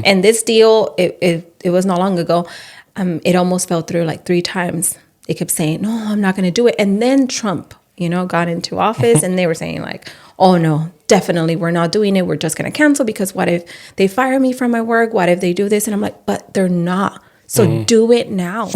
And this deal, it was not long ago. It almost fell through like 3 times. They kept saying, no, I'm not going to do it. And then Trump, got into office and they were saying like, oh no, definitely we're not doing it. We're just going to cancel because what if they fire me from my work? What if they do this? And I'm like, but they're not. So do it now.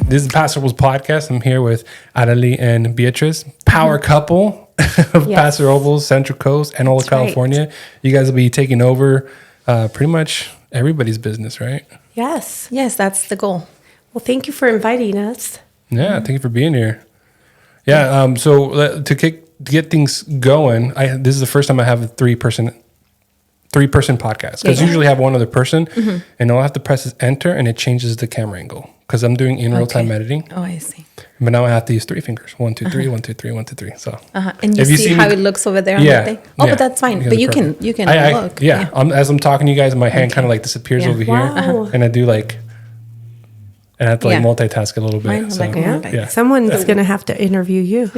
This is Paso Robles podcast. I'm here with Areli and Beatriz, power couple of Paso Robles, Central Coast, and all of California. Right. You guys will be taking over pretty much everybody's business, right? Yes, that's the goal. Well, thank you for inviting us. Yeah, thank you for being here. Yeah, so to get things going, this is the first time I have a three-person podcast, because usually I have one other person, and all I have to press is enter, and it changes the camera angle, because I'm doing in real-time editing. Oh, I see. But now I have to use 3 fingers. 1, 2, 3, 1, 2, 3, 1, 2, 3. So and you see how it looks over there on the thing? Oh, but that's fine. But you can look. As I'm talking to you guys, my hand kind of like disappears over here. And I do and I have to multitask a little bit. So, someone's going to have to interview you.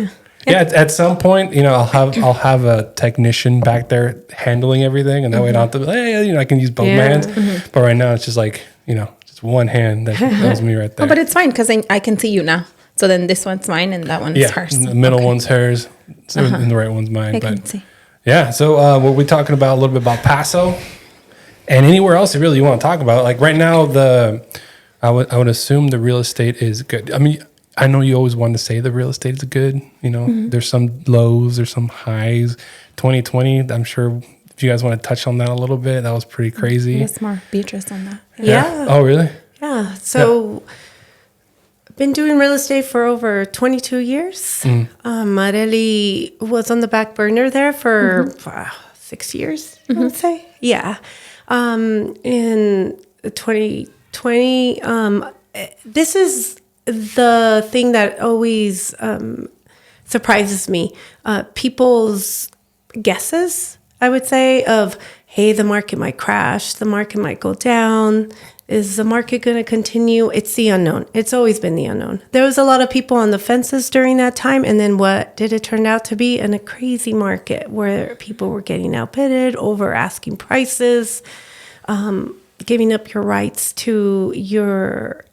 Yeah, at some point, I'll have a technician back there handling everything, and that way I don't have to, I can use both hands. But right now it's just like, just one hand. That was me right there. Oh, but it's fine because I can see you now. So then this one's mine and that one is hers. The middle one's hers, and the right one's mine. I can see. Yeah, so we're talking about a little bit about Paso, and anywhere else you want to talk about. Like right now, I would assume the real estate is good. I mean, I know you always want to say the real estate is good. There's some lows, there's some highs. 2020, I'm sure if you guys want to touch on that a little bit, that was pretty crazy. Yes, more Beatriz on that. Yeah. Oh, really? Yeah. So I've been doing real estate for over 22 years. Areli was on the back burner there for 6 years, I would say. Yeah. In 2020, this is the thing that always surprises me. People's guesses, I would say, of, hey, the market might crash, the market might go down. Is the market going to continue? It's the unknown. It's always been the unknown. There was a lot of people on the fences during that time. And then what did it turn out to be? In a crazy market where people were getting outbidded, over asking prices, giving up your rights to your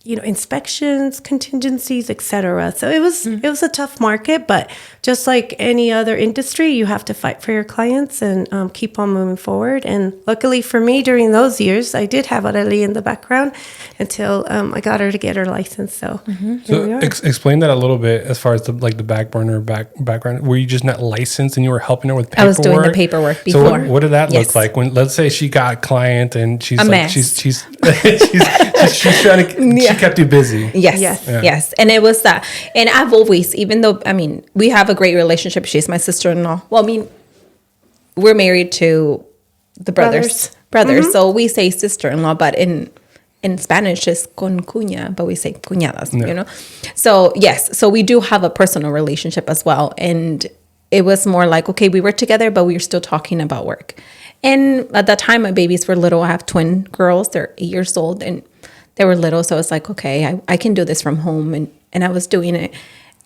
inspections, contingencies, etc. So it was a tough market, but just like any other industry, you have to fight for your clients and keep on moving forward. And luckily for me, during those years, I did have Areli in the background until I got her to get her license. So, here we are. Explain that a little bit as far as the back burner background. Were you just not licensed and you were helping her with paperwork? I was doing the paperwork before. So what did that look like when, let's say, she got a client and she's she's trying to. She kept you busy. Yes. And it was that. And I've always, even though, we have a great relationship. She's my sister-in-law. Well, we're married to the brothers. So we say sister-in-law, but in Spanish it's con cuña, but we say cuñadas, So yes, so we do have a personal relationship as well. And it was more like, okay, we were together, but we were still talking about work. And at that time, my babies were little. I have twin girls. They're 8 years old and they were little. So it's like, okay, I can do this from home. And I was doing it.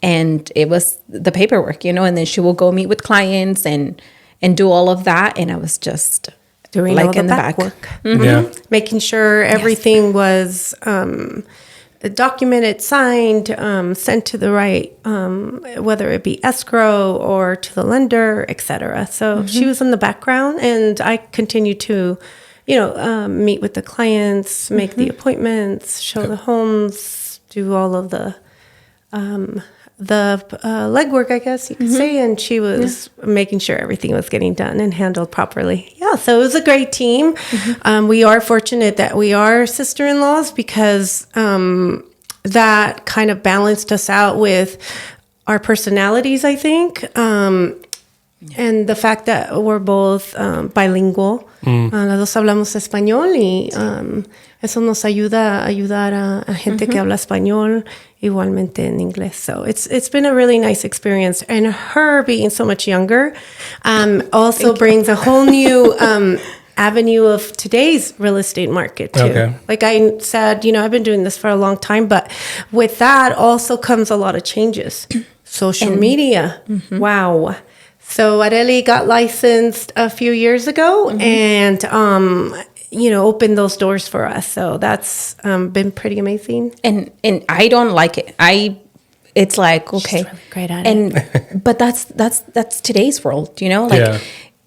And it was the paperwork, and then she will go meet with clients and do all of that. And I was just doing like all the in the back back work. Yeah. Making sure everything was documented, signed, sent to the right, whether it be escrow or to the lender, etc. So she was in the background, and I continued to, meet with the clients, make the appointments, show the homes, do all of the legwork, I guess you could say. And she was making sure everything was getting done and handled properly. Yeah, so it was a great team. We are fortunate that we are sister-in-laws because that kind of balanced us out with our personalities, I think. And the fact that we're both bilingual. Las dos hablamos español y eso nos ayuda a ayudar a gente que habla español igualmente en inglés. So it's been a really nice experience. And her being so much younger also brings a whole new avenue of today's real estate market too. Okay. Like I said, I've been doing this for a long time, but with that also comes a lot of changes. Social media. Wow. So Areli got licensed a few years ago and, opened those doors for us. So that's been pretty amazing. And I don't like it. It's like, okay. She's really great at it. But that's today's world, Yeah.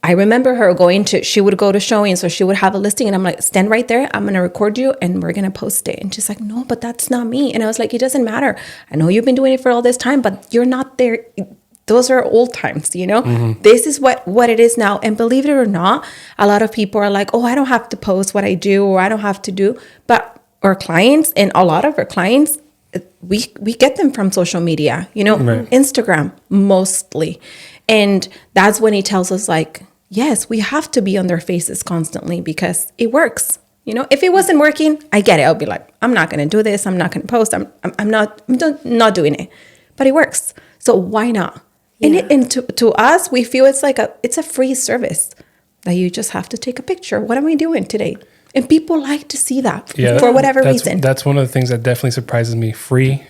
I remember her she would go to showings, so she would have a listing and I'm like, stand right there. I'm going to record you and we're going to post it. And she's like, no, but that's not me. And I was like, it doesn't matter. I know you've been doing it for all this time, but you're not there. Those are old times, This is what it is now. And believe it or not, a lot of people are like, oh, I don't have to post what I do or I don't have to do. But our clients and a lot of our clients, we get them from social media, Right. Instagram mostly. And that's when he tells us like, yes, we have to be on their faces constantly because it works. If it wasn't working, I get it. I'll be like, I'm not going to do this. I'm not going to post. I'm not doing it, but it works. So why not? Yeah. And to us, we feel it's a free service that you just have to take a picture. What am I doing today? And people like to see that for whatever reason. That's one of the things that definitely surprises me. Free.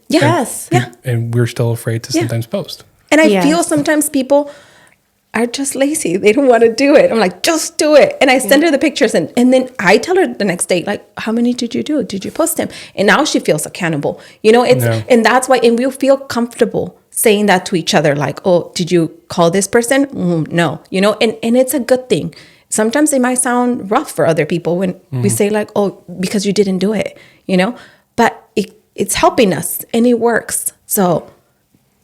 Yes. And we're still afraid to sometimes post. And I feel sometimes people are just lazy. They don't want to do it. I'm like, just do it. And I send her the pictures and then I tell her the next day, like, how many did you do? Did you post them? And now she feels accountable. And that's why, and we'll feel comfortable saying that to each other, like, oh, did you call this person? No, and it's a good thing. Sometimes it might sound rough for other people when we say like, oh, because you didn't do it, but it's helping us and it works. So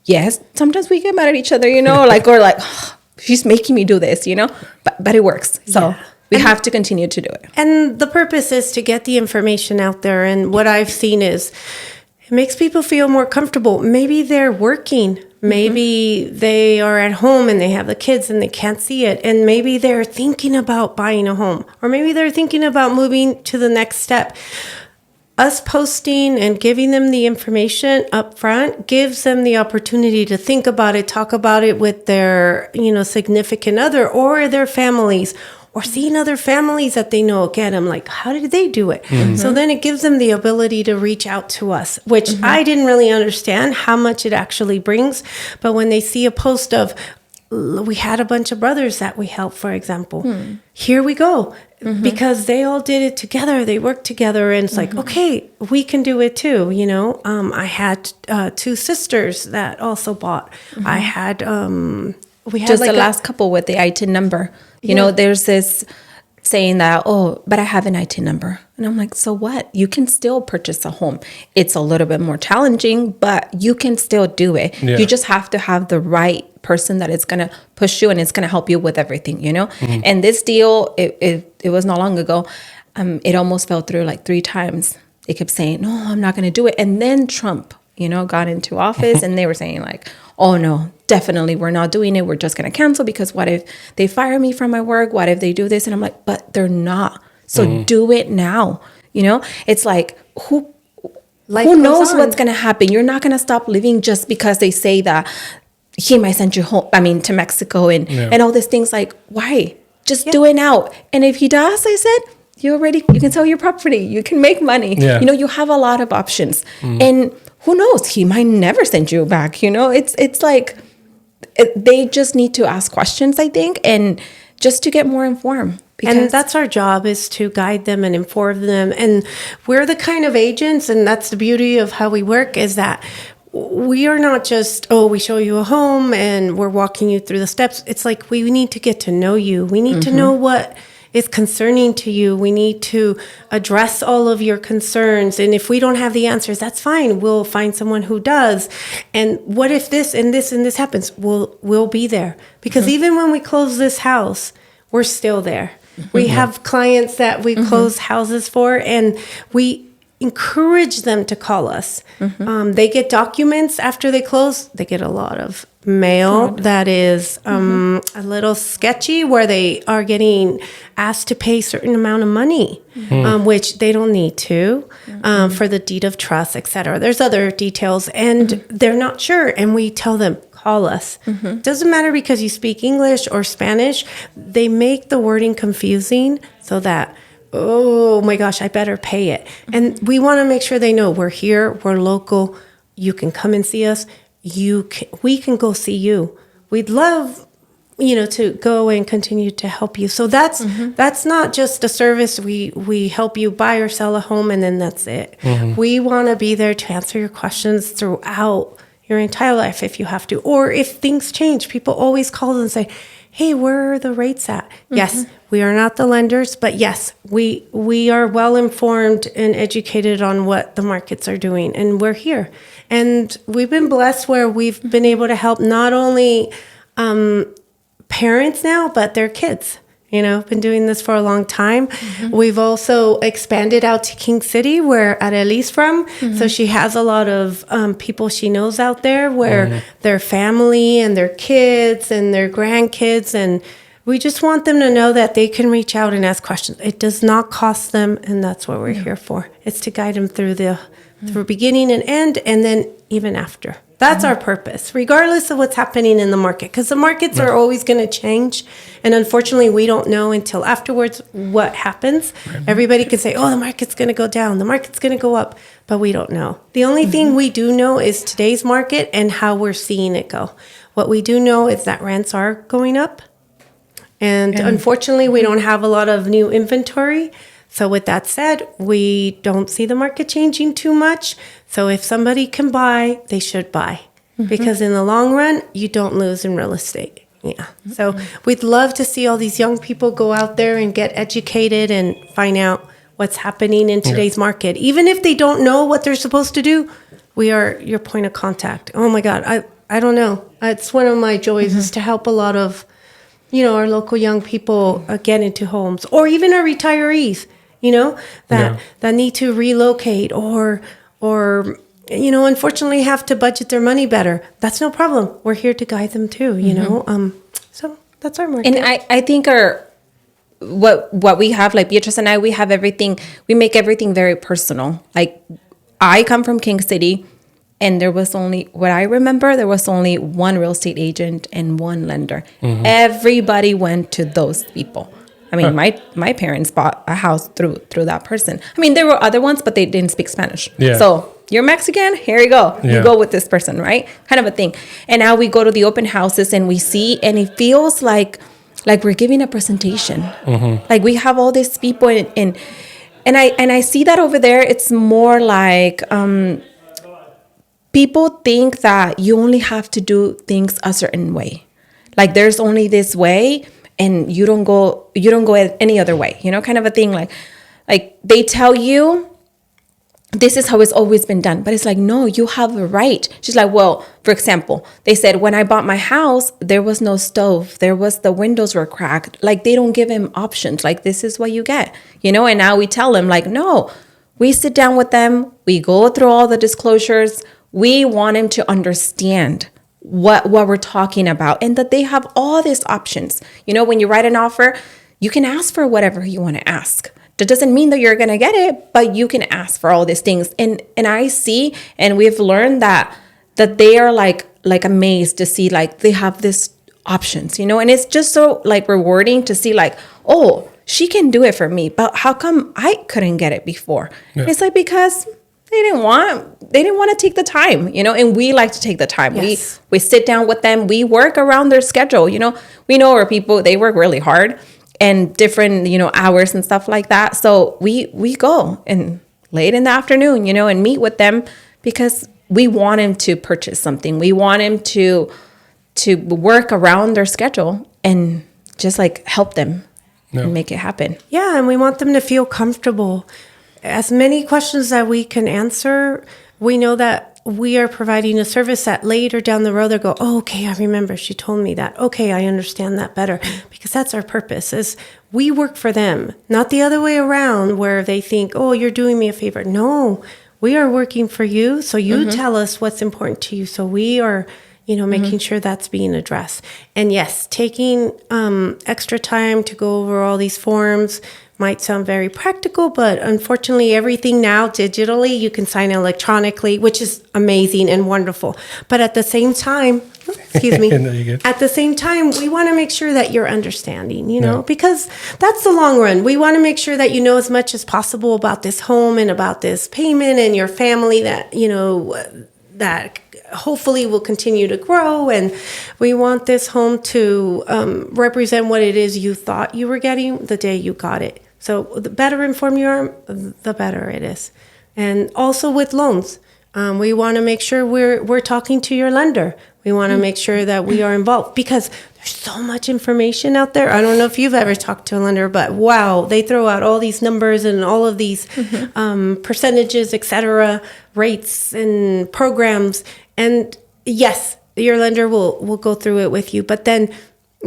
yes, sometimes we get mad at each other, like, or like, oh, she's making me do this, but it works. So we have to continue to do it. And the purpose is to get the information out there. And what I've seen is it makes people feel more comfortable. Maybe they're working. Maybe they are at home and they have the kids and they can't see it. And maybe they're thinking about buying a home. Or maybe they're thinking about moving to the next step. Us posting and giving them the information up front gives them the opportunity to think about it, talk about it with their, significant other or their families, or seeing other families that they know get them, like, how did they do it? So then it gives them the ability to reach out to us, which I didn't really understand how much it actually brings. But when they see a post of, we had a bunch of brothers that we helped, for example, here we go. Because they all did it together. They worked together. And it's like, okay, we can do it too. I had 2 sisters that also bought. I had, we had Just like the last couple with the ITIN number. There's this saying that, oh, but I have an ITIN number. And I'm like, so what? You can still purchase a home. It's a little bit more challenging, but you can still do it. Yeah. You just have to have the right person that is going to push you and it's going to help you with everything, And this deal, it was not long ago. It almost fell through like 3 times. They kept saying, no, I'm not going to do it. And then Trump, got into office and they were saying like, oh no, definitely we're not doing it. We're just going to cancel because what if they fire me from my work? What if they do this? And I'm like, but they're not. So do it now. It's like, who knows what's going to happen? You're not going to stop living just because they say that he might send you home, to Mexico and all these things. Like, why? Just do it now. And if he does, I said, you can sell your property. You can make money. Yeah. You have a lot of options. And who knows? He might never send you back. It's like they just need to ask questions, I think, and just to get more informed. And that's our job, is to guide them and inform them. And we're the kind of agents, and that's the beauty of how we work, is that we are not just, we show you a home and we're walking you through the steps. It's like we need to get to know you. We need to know what is concerning to you. We need to address all of your concerns. And if we don't have the answers, that's fine. We'll find someone who does. And what if this and this and this happens? We'll be there. Because even when we close this house, we're still there. We have clients that we close houses for, and encourage them to call us. They get documents after they close. They get a lot of mail that is a little sketchy, where they are getting asked to pay a certain amount of money, which they don't need to, for the deed of trust, etc. There's other details, and they're not sure. And we tell them, call us. Doesn't matter because you speak English or Spanish. They make the wording confusing so that, oh my gosh, I better pay it. And we want to make sure they know we're here, we're local. You can come and see us. We can go see you. We'd love, to go and continue to help you. So that's not just a service. We help you buy or sell a home, and then that's it. We want to be there to answer your questions throughout your entire life if you have to. Or if things change, people always call and say, hey, where are the rates at? Yes, we are not the lenders, but yes, we are well informed and educated on what the markets are doing, and we're here. And we've been blessed where we've been able to help not only parents now, but their kids. Been doing this for a long time. We've also expanded out to King City, where Areli's from. So she has a lot of people she knows out there, where their family and their kids and their grandkids. And we just want them to know that they can reach out and ask questions. It does not cost them, and that's what we're here for. It's to guide them through through beginning and end, and then even after. That's our purpose, regardless of what's happening in the market, because the markets are always going to change. And unfortunately, we don't know until afterwards what happens. Everybody can say, oh, the market's going to go down, the market's going to go up, but we don't know. The only thing we do know is today's market and how we're seeing it go. What we do know is that rents are going up. And unfortunately, we don't have a lot of new inventory. So with that said, we don't see the market changing too much. So if somebody can buy, they should buy. Because in the long run, you don't lose in real estate. Yeah. So we'd love to see all these young people go out there and get educated and find out what's happening in today's market. Even if they don't know what they're supposed to do, we are your point of contact. Oh my God, I don't know. It's one of my joys is to help a lot of, our local young people get into homes, or even our retirees. That need to relocate or unfortunately have to budget their money better. That's no problem. We're here to guide them too, So that's our market. And I think what we have, like Beatriz and I, we have everything, we make everything very personal. Like, I come from King City, and there was only one real estate agent and one lender. Everybody went to those people. I mean, my parents bought a house through that person. I mean, there were other ones, but they didn't speak Spanish. Yeah. So you're Mexican, here you go. Yeah. You go with this person, right? Kind of a thing. And now we go to the open houses and we see, and it feels like we're giving a presentation. Like we have all these people, and I see that over there. It's more like people think that you only have to do things a certain way. Like there's only this way. And you don't go any other way, kind of a thing. Like they tell you this is how it's always been done. But it's like, no, you have a right. She's like, well, for example, they said, when I bought my house, there was no stove. The windows were cracked. Like they don't give him options. Like, this is what you get, and now we tell them like, no, we sit down with them. We go through all the disclosures. We want him to understand what we're talking about, and that they have all these options. When you write an offer, you can ask for whatever you want to ask. That doesn't mean that you're going to get it, but you can ask for all these things. And I see, and we've learned that they are like amazed to see like they have these options, and it's just so like rewarding to see like, oh, she can do it for me, but how come I couldn't get it before? Yeah. It's like, because they didn't want to take the time, and we like to take the time. Yes. We sit down with them. We work around their schedule. We know our people, they work really hard and different, hours and stuff like that. So we go and late in the afternoon, and meet with them because we want him to purchase something. We want him to work around their schedule and just like help them and make it happen. Yeah. And we want them to feel comfortable. As many questions that we can answer, we know that we are providing a service that later down the road they go, oh, okay, I remember she told me that. Okay, I understand that better, because that's our purpose, is we work for them, not the other way around where they think, oh, you're doing me a favor. No, we are working for you. So you tell us what's important to you. So we are, making sure that's being addressed. And yes, taking extra time to go over all these forms might sound very practical, but unfortunately everything now digitally, you can sign electronically, which is amazing and wonderful. But at the same time, excuse me, at the same time, we want to make sure that you're understanding, because that's the long run. We want to make sure that you know as much as possible about this home and about this payment and your family that, that hopefully will continue to grow. And we want this home to represent what it is you thought you were getting the day you got it. So the better informed you are, the better it is. And also with loans, we want to make sure we're talking to your lender. We want to make sure that we are involved, because there's so much information out there. I don't know if you've ever talked to a lender, but wow, they throw out all these numbers and all of these percentages, et cetera, rates and programs. And yes, your lender will go through it with you, but then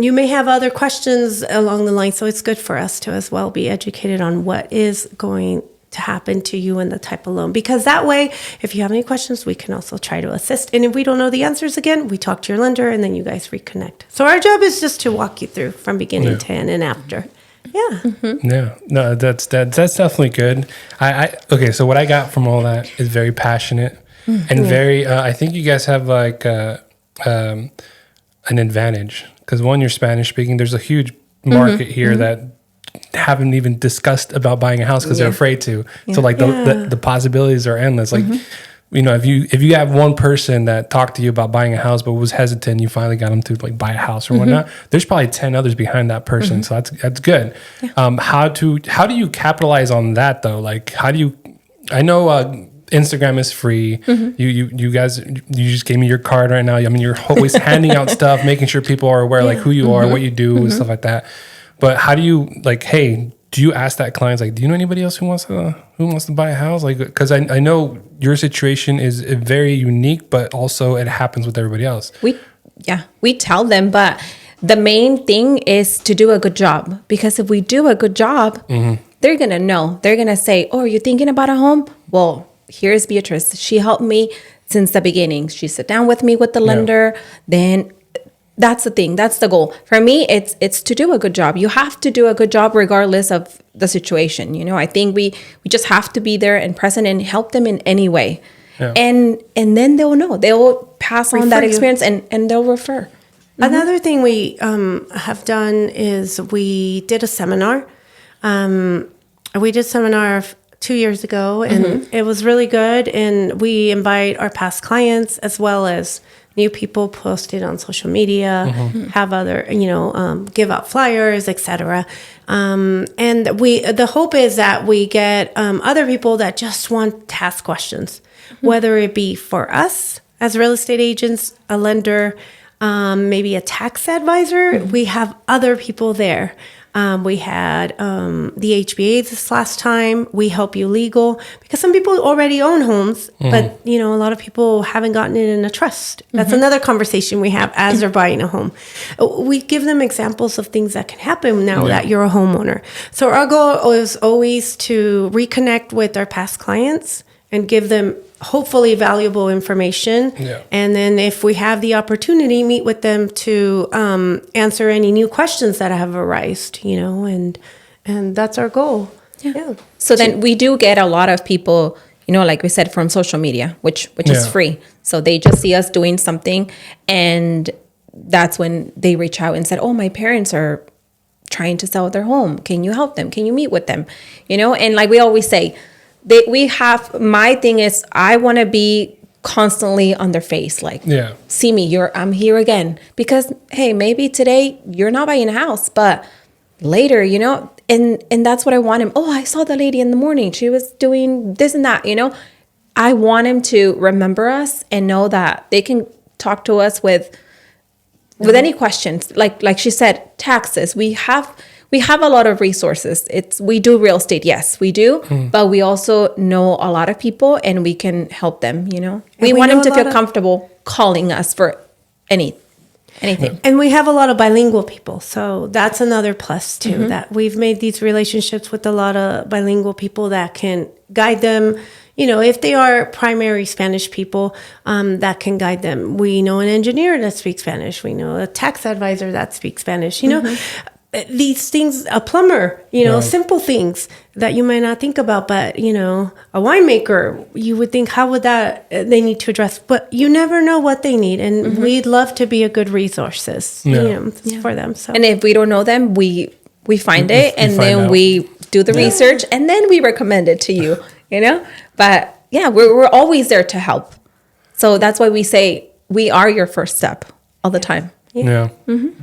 you may have other questions along the line. So it's good for us to as well be educated on what is going to happen to you and the type of loan, because that way, if you have any questions, we can also try to assist. And if we don't know the answers again, we talk to your lender and then you guys reconnect. So our job is just to walk you through from beginning to end and after. Yeah. Yeah. No, that's definitely good. Okay. So what I got from all that is very passionate and very, I think you guys have like an advantage, because one, you're Spanish speaking. There's a huge market here that haven't even discussed about buying a house because they're afraid to. So like the possibilities are endless. Like, if you have one person that talked to you about buying a house but was hesitant, you finally got them to like buy a house or whatnot. There's probably 10 others behind that person. So that's good. Yeah. How do you capitalize on that though? Like, I know Instagram is free. You guys, you just gave me your card right now. I mean, you're always handing out stuff, making sure people are aware like who you are, what you do, and stuff like that. But how do you do you ask that clients like, do you know anybody else who wants to buy a house? Like, because I know your situation is very unique, but also it happens with everybody else. We tell them, but the main thing is to do a good job, because if we do a good job, they're going to know. They're going to say, oh, are you thinking about a home? Well, here's Beatriz. She helped me since the beginning. She sat down with me with the lender. Then that's the thing. That's the goal. For me, it's to do a good job. You have to do a good job regardless of the situation. I think we just have to be there and present and help them in any way. Yeah. And then they'll know. They'll pass on that experience and they'll refer. Another thing we have done is we did a seminar. We did a seminar 2 years ago, and it was really good. And we invite our past clients as well as new people, post it on social media, have other, give out flyers, etc. And the hope is that we get other people that just want to ask questions, whether it be for us as real estate agents, a lender, maybe a tax advisor. We have other people there. We had the HBA this last time. We help you legal, because some people already own homes, but a lot of people haven't gotten it in a trust. That's another conversation we have as they're buying a home. We give them examples of things that can happen now that you're a homeowner. So our goal is always to reconnect with our past clients and give them hopefully valuable information. Yeah. And then if we have the opportunity, meet with them to answer any new questions that have arisen, and that's our goal. Yeah. So then we do get a lot of people, like we said, from social media, which is free. So they just see us doing something, and that's when they reach out and said, oh, my parents are trying to sell their home. Can you help them? Can you meet with them? And like we always say, my thing is, I want to be constantly on their face. Like, see me, I'm here again. Because, hey, maybe today you're not buying a house, but later, and that's what I want him. Oh, I saw the lady in the morning. She was doing this and that, I want him to remember us and know that they can talk to us with any questions. Like she said, taxes. we have a lot of resources. We do real estate, yes, we do, but we also know a lot of people, and we can help them. We want them to feel comfortable calling us for anything. And we have a lot of bilingual people, so that's another plus too. That we've made these relationships with a lot of bilingual people that can guide them. If they are primary Spanish people, that can guide them. We know an engineer that speaks Spanish. We know a tax advisor that speaks Spanish. These things, a plumber, simple things that you might not think about, but, a winemaker, you would think, how would they need to address, but you never know what they need. And we'd love to be a good resources, for them. So. And if we don't know them, we find it, and then we do the research, and then we recommend it to you, but yeah, we're always there to help. So that's why we say we are your first step all the time. Yeah,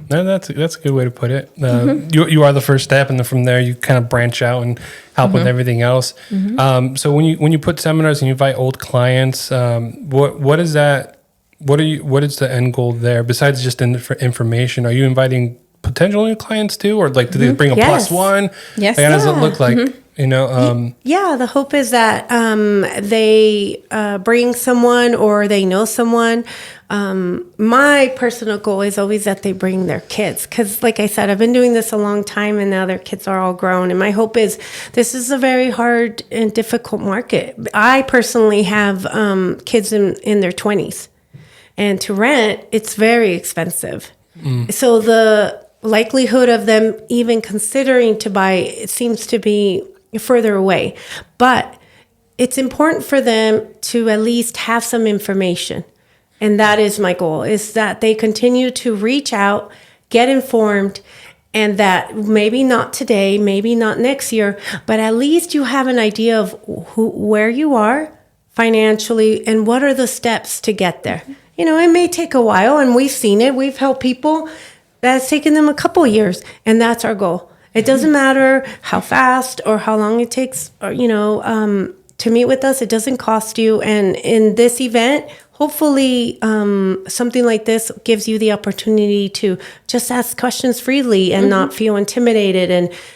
that's a good way to put it. You are the first step, and then from there you kind of branch out and help with everything else. So when you put seminars and you invite old clients, what is that? What is the end goal there besides just information? Are you inviting potential new clients too, or like do they bring a plus one? Yes. Like, how does it look like? The hope is that they bring someone or they know someone. My personal goal is always that they bring their kids, because like I said, I've been doing this a long time, and now their kids are all grown, and my hope is this is a very hard and difficult market. I personally have kids in their 20s, and to rent, it's very expensive. So the likelihood of them even considering to buy, it seems to be further away. But it's important for them to at least have some information. And that is my goal, is that they continue to reach out, get informed, and that maybe not today, maybe not next year, but at least you have an idea of where you are financially and what are the steps to get there. It may take a while, and we've seen it. We've helped people that's taken them a couple years, and that's our goal. It doesn't matter how fast or how long it takes, or, to meet with us. It doesn't cost you. And in this event, hopefully something like this gives you the opportunity to just ask questions freely and not feel intimidated,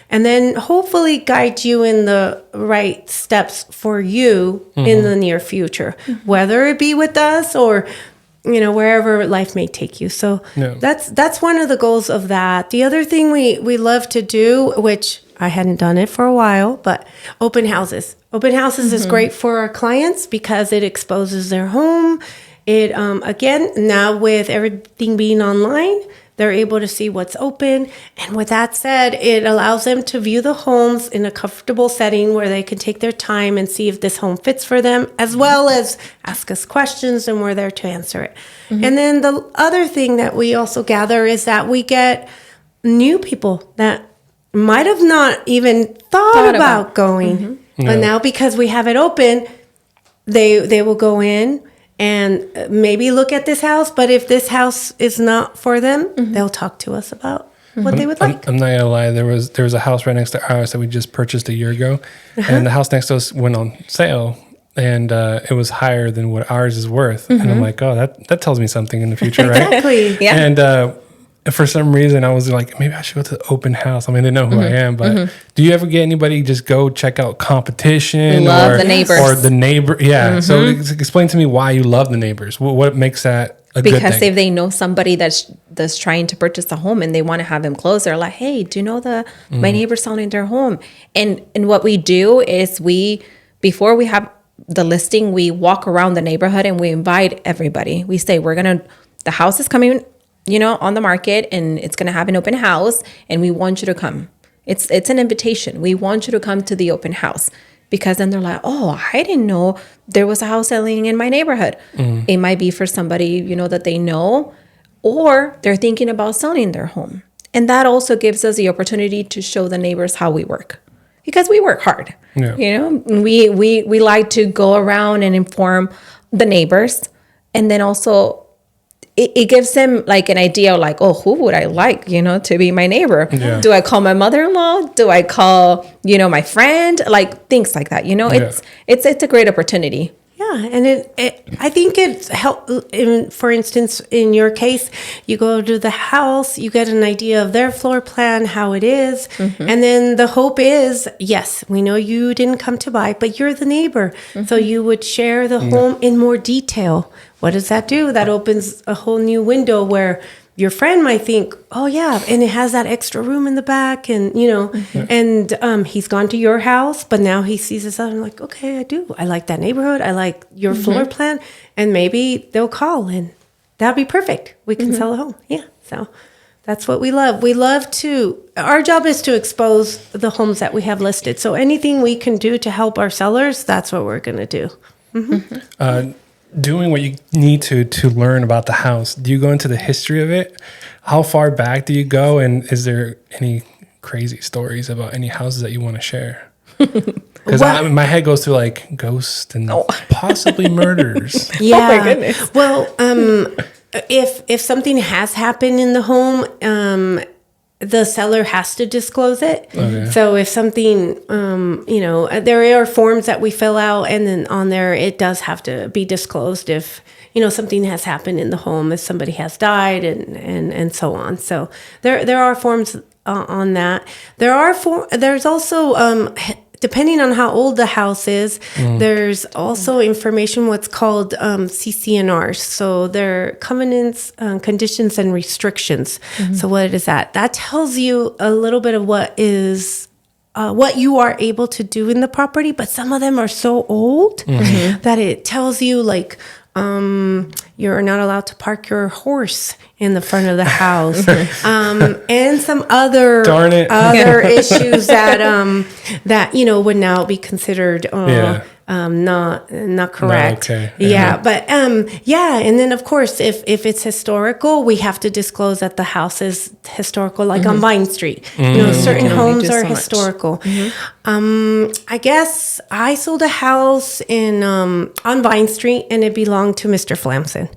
and then hopefully guide you in the right steps for you in the near future, whether it be with us or wherever life may take you. So that's one of the goals of that. The other thing we love to do, which I hadn't done it for a while, but open houses. Open houses is great for our clients because it exposes their home. It, again, now with everything being online, they're able to see what's open. And with that said, it allows them to view the homes in a comfortable setting where they can take their time and see if this home fits for them, as well as ask us questions, and we're there to answer it. And then the other thing that we also gather is that we get new people that might have not even thought about going. But now because we have it open, they will go in and maybe look at this house. But if this house is not for them, they'll talk to us about what they would like. I'm not gonna lie. There was a house right next to ours that we just purchased a year ago, and the house next to us went on sale, and it was higher than what ours is worth. And I'm like, oh, that tells me something in the future, right? Exactly. Yeah. And for some reason, I was like, maybe I should go to the open house. I mean, they know who I am, but do you ever get anybody just go check out competition? Love the neighbors. Or the neighbor? Yeah. So explain to me why you love the neighbors. What makes that a good thing? Because if they know somebody that's trying to purchase a home and they want to have them close, they're like, hey, do you know my neighbor's selling their home? And what we do is before we have the listing, we walk around the neighborhood and we invite everybody. We say, the house is coming on the market, and it's going to have an open house, and we want you to come. It's an invitation. We want you to come to the open house, because then they're like, oh, I didn't know there was a house selling in my neighborhood. It might be for somebody, that they know, or they're thinking about selling their home. And that also gives us the opportunity to show the neighbors how we work, because we work hard. We like to go around and inform the neighbors, and then also it gives them like an idea of like, oh, who would I like, to be my neighbor? Yeah. Do I call my mother-in-law? Do I call, my friend? Like things like that, It's a great opportunity. Yeah, and I think it's help. For instance, in your case, you go to the house, you get an idea of their floor plan, how it is, and then the hope is, yes, we know you didn't come to buy, but you're the neighbor, so you would share the home in more detail. What does that do? That opens a whole new window where your friend might think, oh yeah, and it has that extra room in the back, and and he's gone to your house, but now he sees this other and like, okay, I like that neighborhood, I like your floor plan, and maybe they'll call and that'd be perfect. We can sell a home. Yeah, so that's what we love. We love our job is to expose the homes that we have listed. So anything we can do to help our sellers, that's what we're gonna do. Doing what you need to learn about the house. Do you go into the history of it? How far back do you go? And is there any crazy stories about any houses that you want to share? Because my head goes to like ghosts and possibly murders. Yeah. Oh my goodness. Well, if something has happened in the home, the seller has to disclose it. Okay. So if something, there are forms that we fill out, and then on there it does have to be disclosed if something has happened in the home, if somebody has died, and so on. So there are forms on that. There's also depending on how old the house is, there's also information what's called CC&Rs. So they're covenants, conditions, and restrictions. So what is that? That tells you a little bit of what you are able to do in the property, but some of them are so old that it tells you like, you're not allowed to park your horse in the front of the house, and some other issues that would now be considered not correct. No, okay. But and then of course if it's historical, we have to disclose that the house is historical, like on Vine Street. Certain homes are historical. I guess I sold a house on Vine Street, and it belonged to Mr. Flamson.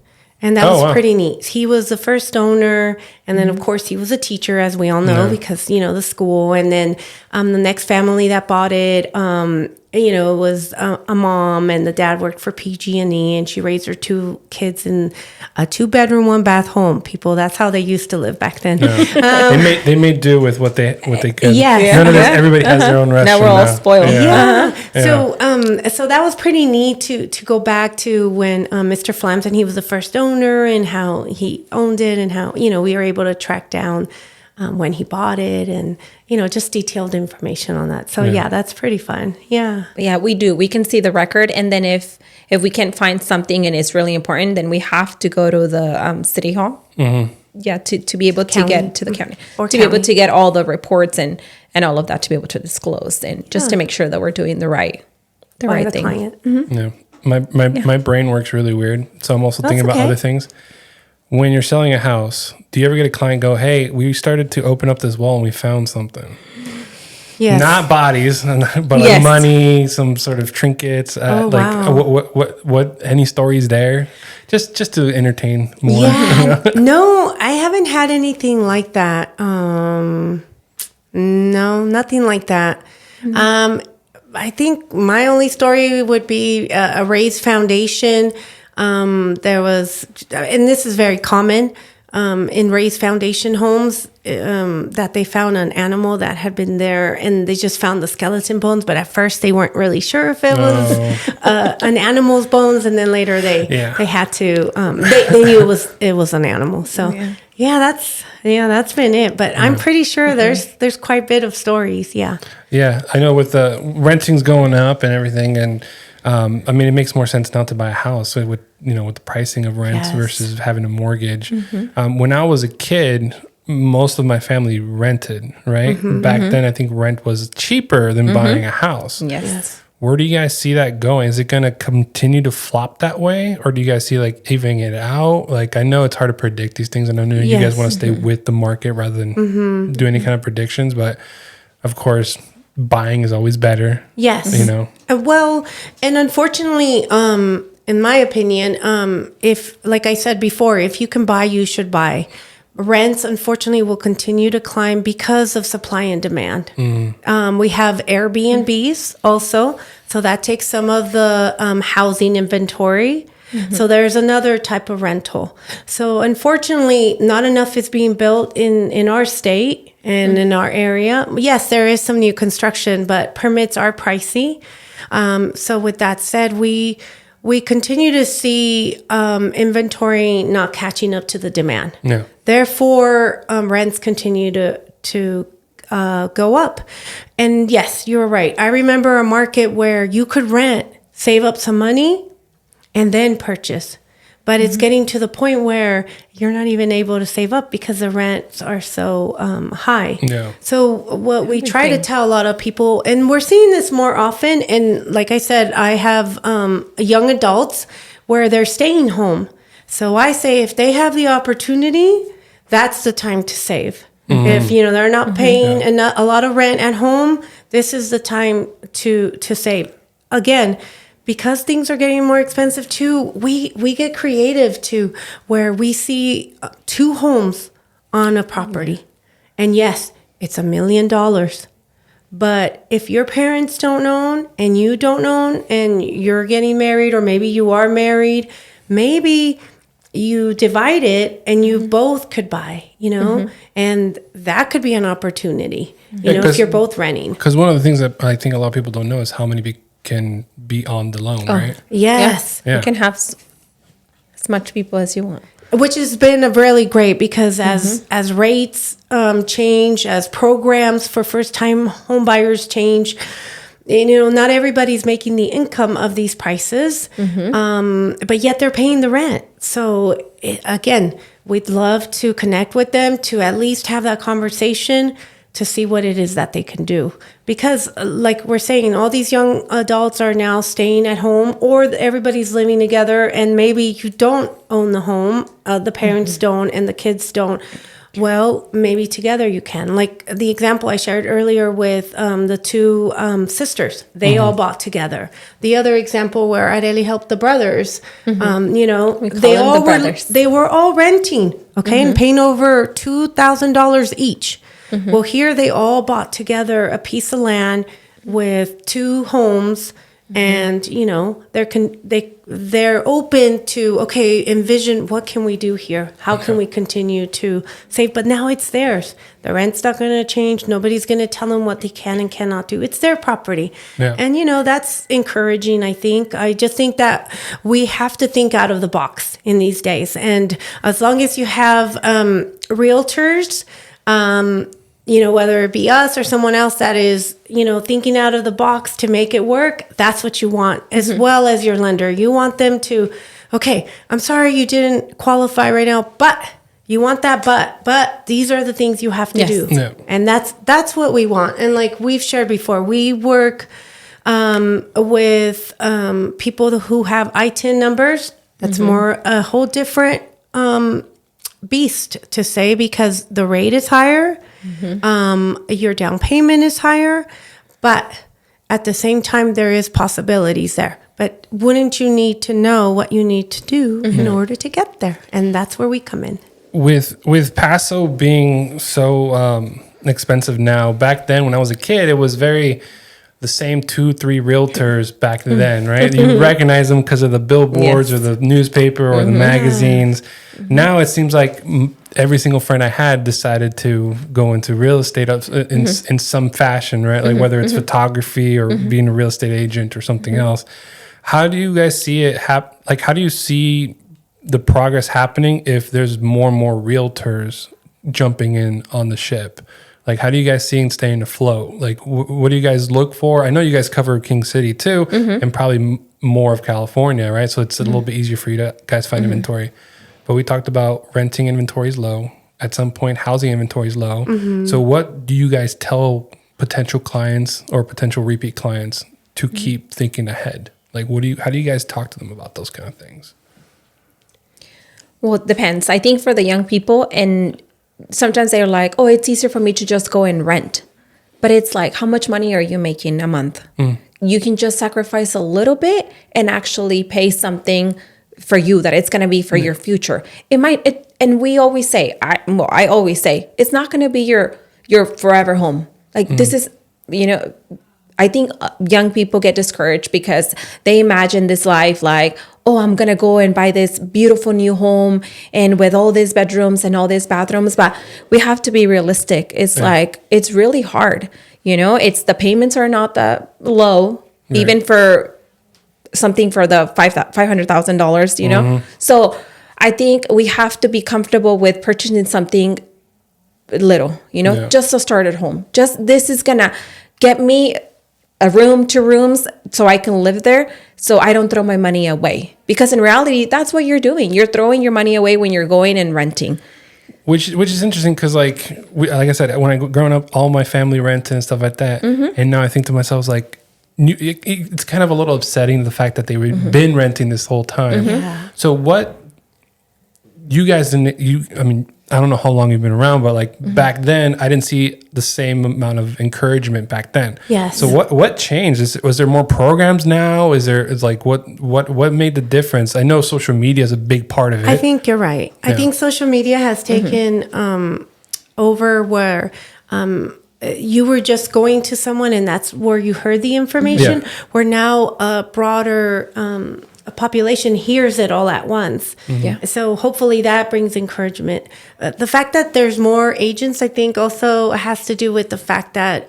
And that was pretty neat. He was the first owner, and then of course he was a teacher, as we all know, because the school. And then the next family that bought it, was a mom, and the dad worked for PG&E, and she raised her 2 kids in a 2-bedroom, 1-bath home. People, that's how they used to live back then. Yeah. They made do with what they could. Yes. None of this. Everybody has their own restaurant. Now we're all spoiled. Yeah. So that was pretty neat to go back to when Mr. Flamson, he was the first owner, and how he owned it, and how we were able to track down when he bought it, and just detailed information on that. So that's pretty fun. Yeah, we do. We can see the record, and then if we can't find something and it's really important, then we have to go to the city hall. Yeah, to be able to get to the county, Or to be able to get all the reports and all of that, to be able to disclose, and just to make sure that we're doing the right thing. Client. Yeah. My brain works really weird, so I'm also thinking about other things. When you're selling a house, do you ever get a client go, "Hey, we started to open up this wall and we found something"? Yes. Not bodies, but like money, some sort of trinkets. What? Any stories there? Just to entertain more. Yeah. No, I haven't had anything like that. No, nothing like that. I think my only story would be a raised foundation. There was, and this is very common in raised foundation homes, that they found an animal that had been there, and they just found the skeleton bones. But at first, they weren't really sure if it was an animal's bones, and then later they had to. They knew it was an animal. So that's been it. But I'm pretty sure there's quite a bit of stories. Yeah. Yeah, I know with the renting's going up and everything, and it makes more sense now to buy a house with the pricing of rents versus having a mortgage. When I was a kid, most of my family rented, right? Back then, I think rent was cheaper than buying a house. Yes. Where do you guys see that going? Is it going to continue to flop that way? Or do you guys see like evening it out? Like, I know it's hard to predict these things, and I know you guys want to stay with the market rather than do any kind of predictions. But of course, buying is always better. Yes. Well, and unfortunately, in my opinion, if, like I said before, if you can buy, you should buy. rents, unfortunately, will continue to climb because of supply and demand. We have Airbnbs also, so that takes some of the housing inventory. So there's another type of rental. So unfortunately, not enough is being built in our state and in our area. Yes, there is some new construction, but permits are pricey. So with that said, we continue to see inventory not catching up to the demand. Yeah. Therefore, rents continue to go up. And yes, you're right. I remember a market where you could rent, save up some money, and then purchase. But it's getting to the point where you're not even able to save up because the rents are so high. Yeah. So what we try to tell a lot of people, and we're seeing this more often, and like I said, I have young adults where they're staying home. So I say if they have the opportunity, that's the time to save. If they're not paying a lot of rent at home, this is the time to save. Again, because things are getting more expensive too, we get creative too, where we see 2 homes on a property. And yes, it's $1 million. But if your parents don't own and you don't own and you're getting married, or maybe you are married, maybe you divide it and you both could buy, and that could be an opportunity, if you're both renting. Because one of the things that I think a lot of people don't know is how many can be on the loan, right? Yes. Yeah. You can have as much people as you want. Which has been really great because as rates change, as programs for first-time home buyers change, not everybody's making the income of these prices, but yet they're paying the rent. So again, we'd love to connect with them to at least have that conversation to see what it is that they can do. Because like we're saying, all these young adults are now staying at home, or everybody's living together, and maybe you don't own the home, the parents don't, and the kids don't. Well, maybe together you can. Like the example I shared earlier with the 2 sisters, they all bought together. The other example where Areli helped the brothers, they were all renting, and paying over $2,000 each. Well, here they all bought together a piece of land with 2 homes, and they're open to envision what can we do here? How can we continue to save? But now it's theirs. The rent's not going to change. Nobody's going to tell them what they can and cannot do. It's their property, and that's encouraging. I think. I just think that we have to think out of the box in these days, and as long as you have realtors. Whether it be us or someone else that is, thinking out of the box to make it work, that's what you want, as well as your lender. You want them to, I'm sorry you didn't qualify right now, but you want that but these are the things you have to do. Yeah. And that's what we want. And like we've shared before, we work with people who have ITIN numbers. That's more a whole different beast to say, because the rate is higher. Your down payment is higher, but at the same time, there is possibilities there. But wouldn't you need to know what you need to do in order to get there? And that's where we come in. With Paso being so expensive now, back then when I was a kid, it was the same 2-3 realtors back then, right? You recognize them because of the billboards or the newspaper or the magazines. Now it seems like every single friend I had decided to go into real estate in some fashion, right? Like whether it's photography or being a real estate agent or something else. How do you guys see it how do you see the progress happening if there's more and more realtors jumping in on the ship? Like, how do you guys see it staying afloat? Like, what do you guys look for? I know you guys cover King City too, and probably more of California, right? So it's a little bit easier for you to guys find inventory. But we talked about renting inventory is low. At some point, housing inventory is low. So what do you guys tell potential clients or potential repeat clients to keep thinking ahead? Like, how do you guys talk to them about those kind of things? Well, it depends. I think for the young people, and sometimes they're like, oh, it's easier for me to just go and rent. But it's like, how much money are you making a month? You can just sacrifice a little bit and actually pay something for you, that it's going to be for your future. And we always say, I always say, it's not going to be your forever home. Like this is, I think young people get discouraged because they imagine this life like, oh, I'm going to go and buy this beautiful new home and with all these bedrooms and all these bathrooms. But we have to be realistic. It's like, it's really hard. It's the payments are not that low, even for something for the $500,000, So I think we have to be comfortable with purchasing something little, just to start at home. Just this is going to get me a room, 2 rooms, so I can live there, so I don't throw my money away. Because in reality, that's what you're doing. You're throwing your money away when you're going and renting. Which is interesting because, like I said, when I growing up, all my family rented and stuff like that, and now I think to myself, like, it's kind of a little upsetting, the fact that they were been renting this whole time. Yeah. So what you guys didn't? I mean, I don't know how long you've been around, but like back then, I didn't see the same amount of encouragement back then. Yes. So what changed? Was there more programs now? Is like what made the difference? I know social media is a big part of it. I think you're right. I think social media has taken over where you were just going to someone and that's where you heard the information. Yeah. Where now a broader population hears it all at once. Yeah. So hopefully that brings encouragement. The fact that there's more agents, I think, also has to do with the fact that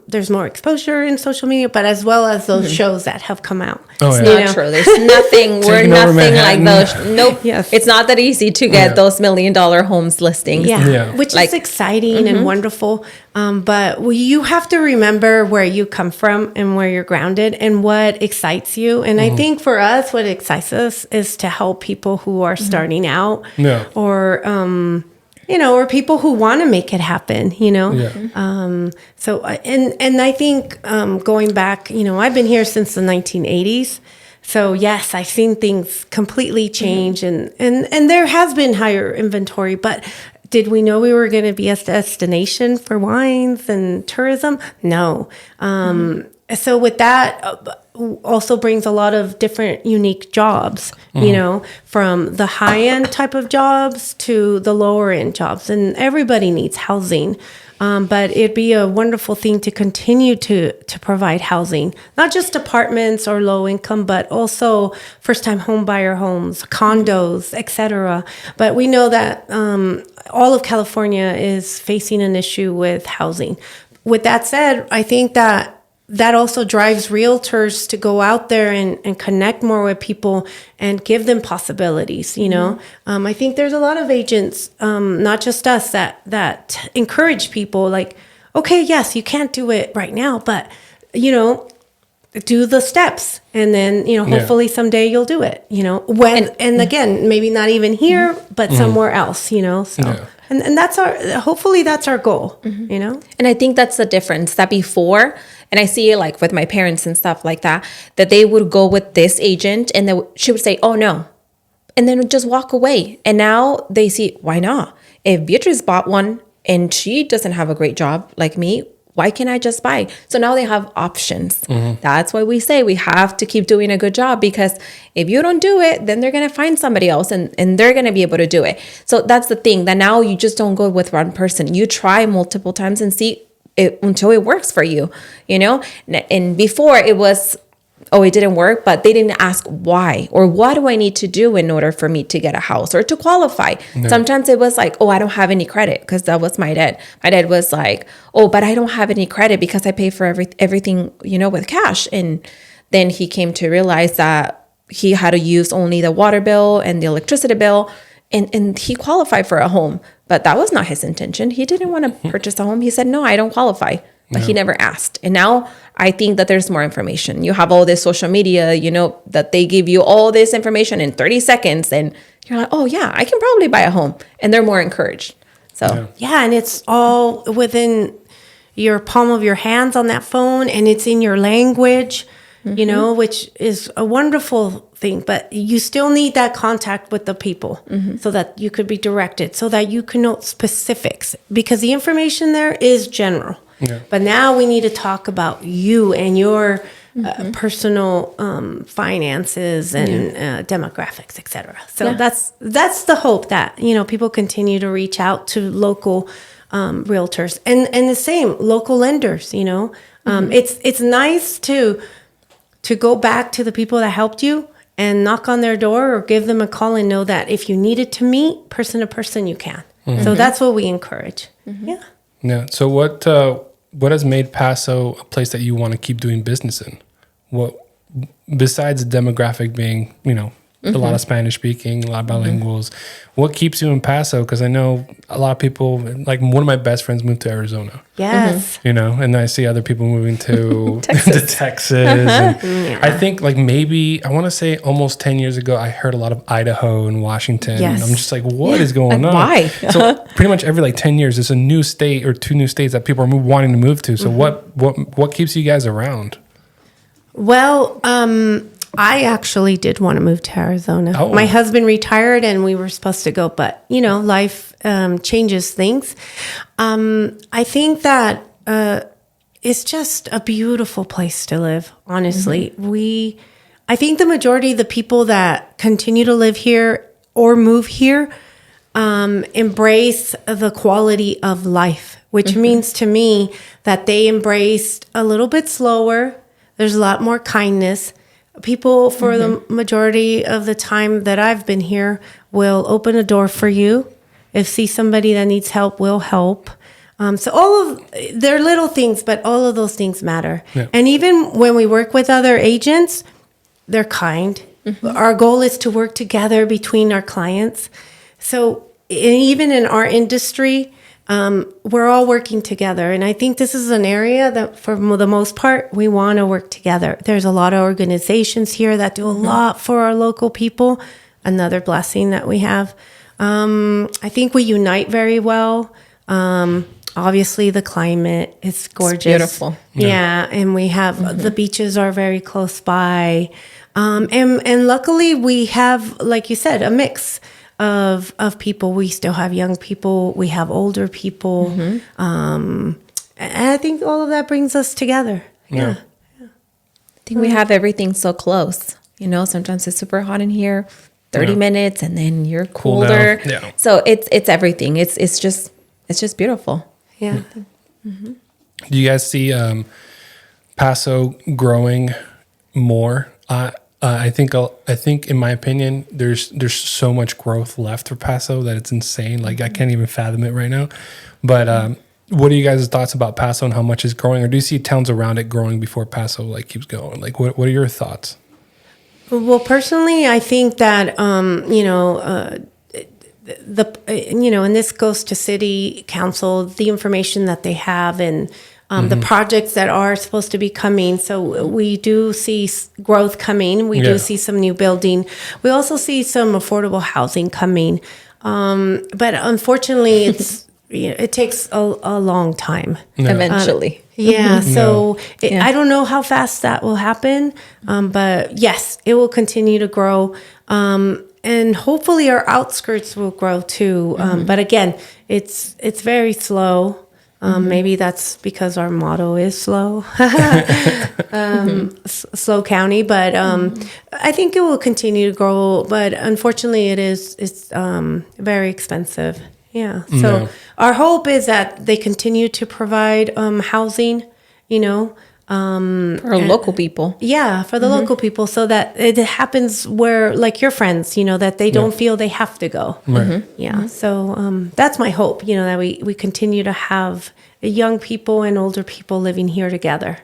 there's more exposure in social media, but as well as those shows that have come out. Oh, It's yeah. not true. There's nothing. We're Taking over nothing like Manhattan. those. Nope. Yes. It's not that easy to get those $1 million homes listings. Yeah. Which Like- is exciting and wonderful. But you have to remember where you come from and where you're grounded and what excites you. And I think for us, what excites us is to help people who are starting out Yeah. or, or people who want to make it happen, Yeah. So, and I think going back, I've been here since the 1980s. So yes, I've seen things completely change and there has been higher inventory, but did we know we were going to be a destination for wines and tourism? No. So with that also brings a lot of different unique jobs, from the high end type of jobs to the lower end jobs. And everybody needs housing. But it'd be a wonderful thing to continue to provide housing, not just apartments or low income, but also first time home buyer homes, condos, etc. But we know that all of California is facing an issue with housing. With that said, I think that also drives realtors to go out there and connect more with people and give them possibilities, I think there's a lot of agents, not just us, that encourage people like, okay, yes, you can't do it right now, but, do the steps. And then, hopefully someday you'll do it, and again, maybe not even here, but somewhere else, so. Yeah. And hopefully that's our goal, And I think that's the difference, that before, and I see it like with my parents and stuff like that they would go with this agent and she would say, oh no, and then just walk away. And now they see, why not? If Beatriz bought one and she doesn't have a great job like me, why can't I just buy? So now they have options. That's why we say we have to keep doing a good job, because if you don't do it, then they're going to find somebody else and they're going to be able to do it. So that's the thing, that now you just don't go with one person. You try multiple times and see it until it works for you, And before it was, oh, it didn't work, but they didn't ask why, or what do I need to do in order for me to get a house or to qualify? No. Sometimes it was like, oh, I don't have any credit, because that was my dad. My dad was like, oh, but I don't have any credit because I pay for everything, with cash. And then he came to realize that he had to use only the water bill and the electricity bill, and he qualified for a home. But that was not his intention. He didn't want to purchase a home. He said, no, I don't qualify. But he never asked. And now I think that there's more information. You have all this social media, that they give you all this information in 30 seconds. And you're like, oh, yeah, I can probably buy a home. And they're more encouraged. So, yeah, and it's all within your palm of your hands on that phone. And it's in your language, which is a wonderful thing. But you still need that contact with the people so that you could be directed, so that you can know specifics. Because the information there is general. Yeah. But now we need to talk about you and your personal finances and demographics, etc. So that's the hope that, people continue to reach out to local realtors and the same local lenders. It's nice to go back to the people that helped you and knock on their door or give them a call and know that if you needed to meet person to person, you can. So that's what we encourage. Yeah. So what has made Paso a place that you want to keep doing business in? What, besides the demographic being, a lot of Spanish speaking, a lot of bilinguals, what keeps you in Paso? Because I know a lot of people, like one of my best friends moved to Arizona. Yes. And I see other people moving to to Texas. And I think maybe, I want to say almost 10 years ago, I heard a lot of Idaho and Washington. Yes. And I'm just like, what is going on? Why? So pretty much every 10 years, there's a new state or two new states that people are wanting to move to. So what keeps you guys around? Well, I actually did want to move to Arizona. Oh. My husband retired and we were supposed to go, but life changes things. I think that it's just a beautiful place to live, honestly. I think the majority of the people that continue to live here or move here embrace the quality of life, which means to me that they embraced a little bit slower. There's a lot more kindness. People, for the majority of the time that I've been here, will open a door for you. If see somebody that needs help, will help. So they're little things, but all of those things matter. Yeah. And even when we work with other agents, they're kind. Our goal is to work together between our clients. So even in our industry, we're all working together. And I think this is an area that for the most part, we want to work together. There's a lot of organizations here that do a lot for our local people. Another blessing that we have. I think we unite very well. Obviously the climate is gorgeous. It's beautiful. Yeah. And we have, the beaches are very close by. And luckily we have, like you said, a mix of people. We still have young people. We have older people. And I think all of that brings us together. Yeah. I think we have everything so close. Sometimes it's super hot in here, 30 minutes, and then you're colder. Yeah. So it's everything. It's just beautiful. Yeah. Do you guys see Paso growing more? I think in my opinion, there's so much growth left for Paso that it's insane. I can't even fathom it right now. But what are you guys' thoughts about Paso and how much it's growing? Or do you see towns around it growing before Paso keeps going? What are your thoughts? Well, personally, I think that and this goes to city council, the information that they have and the projects that are supposed to be coming. So we do see growth coming. We do see some new building. We also see some affordable housing coming. But unfortunately, it takes a long time. Eventually. So I don't know how fast that will happen. But yes, it will continue to grow. And hopefully our outskirts will grow too. But again, it's very slow. Maybe that's because our motto is slow, slow county. But I think it will continue to grow. But unfortunately, it's very expensive. Yeah. So our hope is that they continue to provide housing. For local people. Yeah, for the local people, so that it happens where, like your friends, that they don't feel they have to go. Right. Yeah, so that's my hope, that we continue to have young people and older people living here together.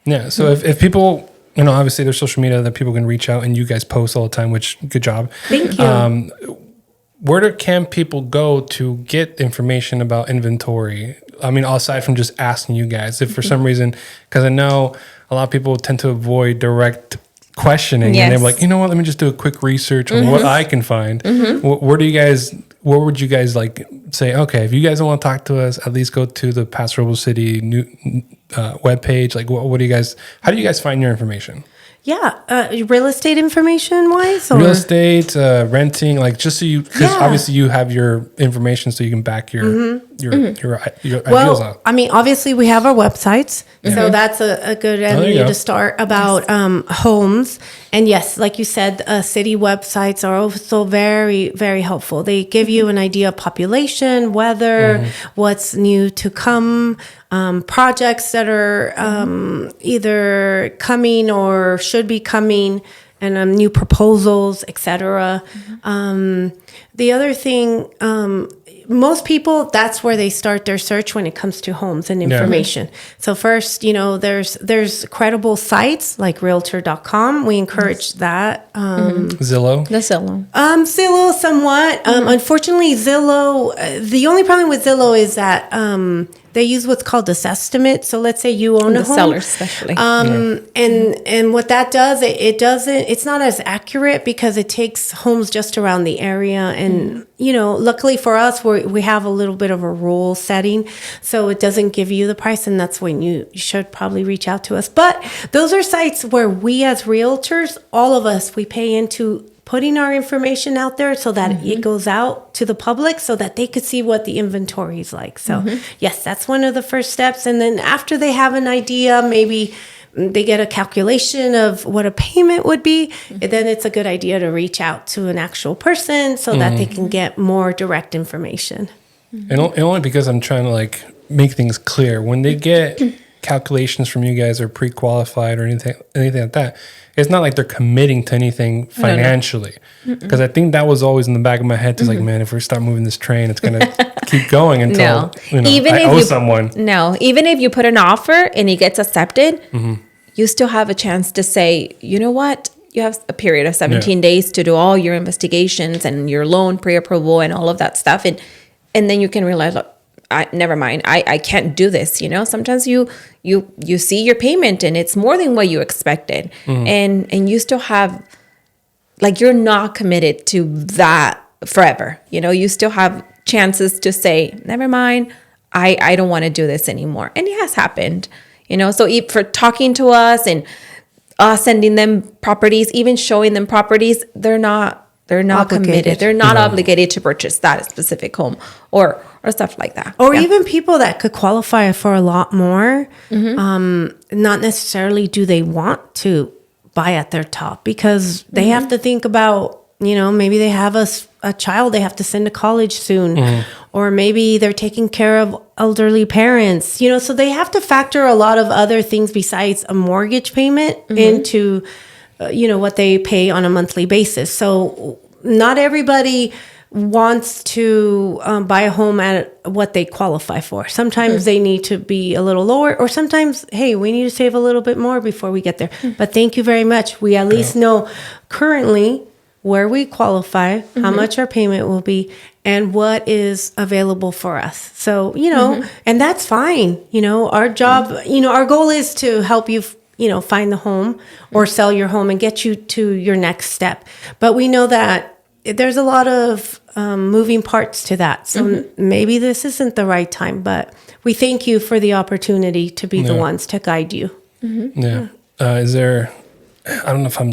Yeah, so if people, obviously there's social media that people can reach out and you guys post all the time, which good job. Thank you. Where can people go to get information about inventory? I mean, aside from just asking you guys, if for some reason, because I know a lot of people tend to avoid direct questioning, and they're like, you know what, let me just do a quick research on what I can find. Where would you guys say, okay, if you guys don't want to talk to us, at least go to the Paso Robles City webpage. What do you guys, how do you guys find your information? Real estate information wise, or real estate, renting, like just so you, because obviously you have your information so you can back your ideals out. I mean, obviously we have our websites, so that's a good avenue to start about homes. And yes, like you said, city websites are also very, very helpful. They give you an idea of population, weather, what's new to come, projects that are either coming or should be coming, and new proposals, etc. The other thing, most people, that's where they start their search when it comes to homes and information. So first, there's credible sites like realtor.com. We encourage that. Zillow. The Zillow. Zillow somewhat. Unfortunately, Zillow, the only problem with Zillow is that they use what's called this estimate. So let's say you own a home. Sellers especially. And what that does, it's not as accurate because it takes homes just around the area. And, luckily for us, we have a little bit of a rural setting. So it doesn't give you the price. And that's when you should probably reach out to us. But those are sites where we as realtors, all of us, we pay into putting our information out there so that it goes out to the public so that they could see what the inventory is like. So yes, that's one of the first steps. And then after they have an idea, maybe they get a calculation of what a payment would be, then it's a good idea to reach out to an actual person so that they can get more direct information. And only because I'm trying to make things clear. When they get calculations from you guys or pre-qualified or anything like that, it's not like they're committing to anything financially. Because I think that was always in the back of my head. It's like, man, if we start moving this train, it's going to keep going until I owe someone. No, even if you put an offer and it gets accepted, you still have a chance to say, you know what? You have a period of 17 days to do all your investigations and your loan pre-approval and all of that stuff. And then you can realize, look, never mind. I can't do this. Sometimes you see your payment and it's more than what you expected, and you still have, you're not committed to that forever. You still have chances to say, never mind. I don't want to do this anymore, and it has happened. So for talking to us and us sending them properties, even showing them properties, they're not committed. They're not obligated to purchase that specific home or stuff like that. Or even people that could qualify for a lot more. Not necessarily do they want to buy at their top because they have to think about, maybe they have a child they have to send to college soon. Or maybe they're taking care of elderly parents, so they have to factor a lot of other things besides a mortgage payment into what they pay on a monthly basis. So not everybody wants to buy a home at what they qualify for. Sometimes they need to be a little lower, or sometimes, hey, we need to save a little bit more before we get there. But thank you very much. We at least know currently where we qualify, how much our payment will be, and what is available for us. So, and that's fine. Our job, our goal is to help you find the home or sell your home and get you to your next step. But we know that there's a lot of moving parts to that. So maybe this isn't the right time, but we thank you for the opportunity to be the ones to guide you. Is there, I don't know if I'm